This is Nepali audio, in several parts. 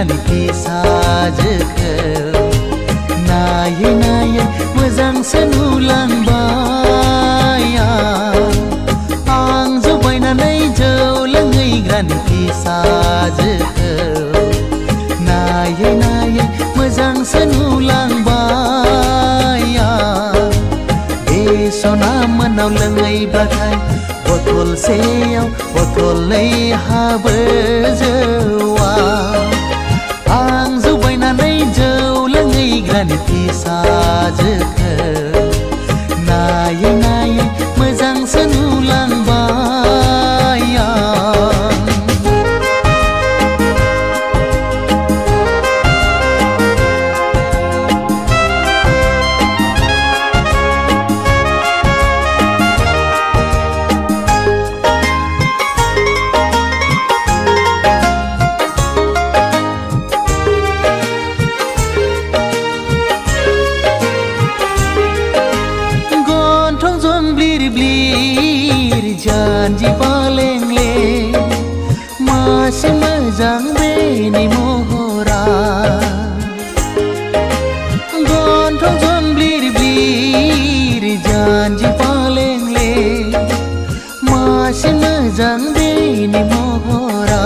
ग्रानि फिसाजोखौ नायै नायै मोजांसो नुलांबाय आं जौ बायनानै जौ लोङै ग्रानि फिसाजोखौ नायै नायै मोजांसो नुलांबाय बे सना मोनाव लोङैब्लाथाय बथलसेयाव बथलनै हाबो जौआ आं जौ बायनानै जौ लोङै ग्रानि फिसाजोखौ नायै नायै मोजांसो नुलांबाय janji palengले masih मोजां बेनि महरा गन्थं जंब्लिर ब्लिर janji palengले masih मोजां बेनि महरा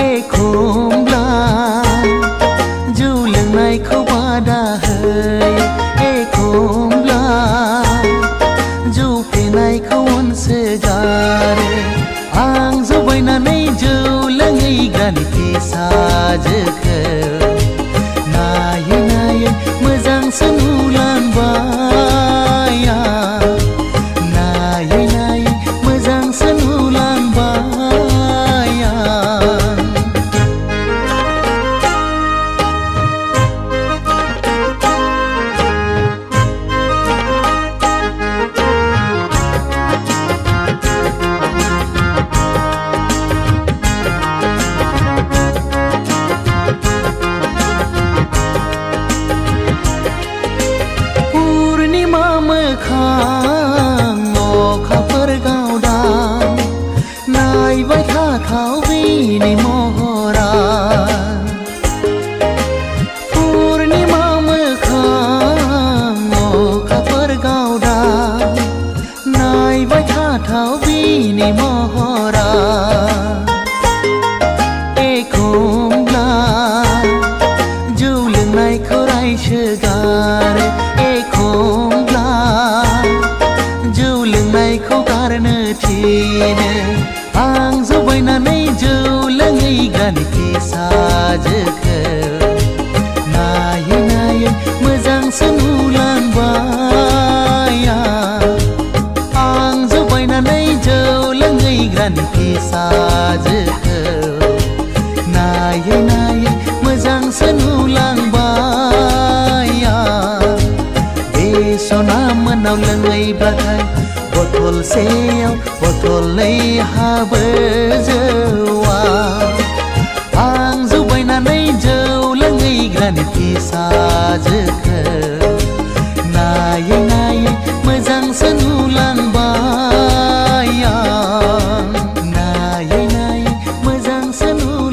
एखमब्ला जौ लोंनायखौ बादा होयो एखमब्ला जौ फेनायखौ अनसोगारो आं जौ बायनानै जौ लोङै ग्रानि फिसाजोखौ नायै नायै मोजांसो नुलांबाय नायै नायै मोजांसो नुलांबाय अखाफोर गावदां नायबाय थाथाव बेनि महरा पुर्णिमा मोखां अखाफोर गावदां नायबाय थाथाव बेनि महरा एखमब्ला जौ लोंनायखौ रायसोगारो एखमब्ला जौ लोंनायखौ गारनो थिनो आं जौ बायनानै जौ लोङै ग्रानि फिसाजोखौ नायै नायै मोजांसो नुलांबाय आं जौ बायनानै जौ लोङै ग्रानि फिसाजोखौ नायै नायै मोजांसो नुलांबाय बे सना मोनाव लोङैब्लाथाय बथलसेयाव बथलनै हाबो जौआ आं जौ बायनानै जौ लोङै ग्रानि फिसाजोखौ नायै नायै मोजांसो नुलांबाय नायै नायै मोजांसो नुलांबाय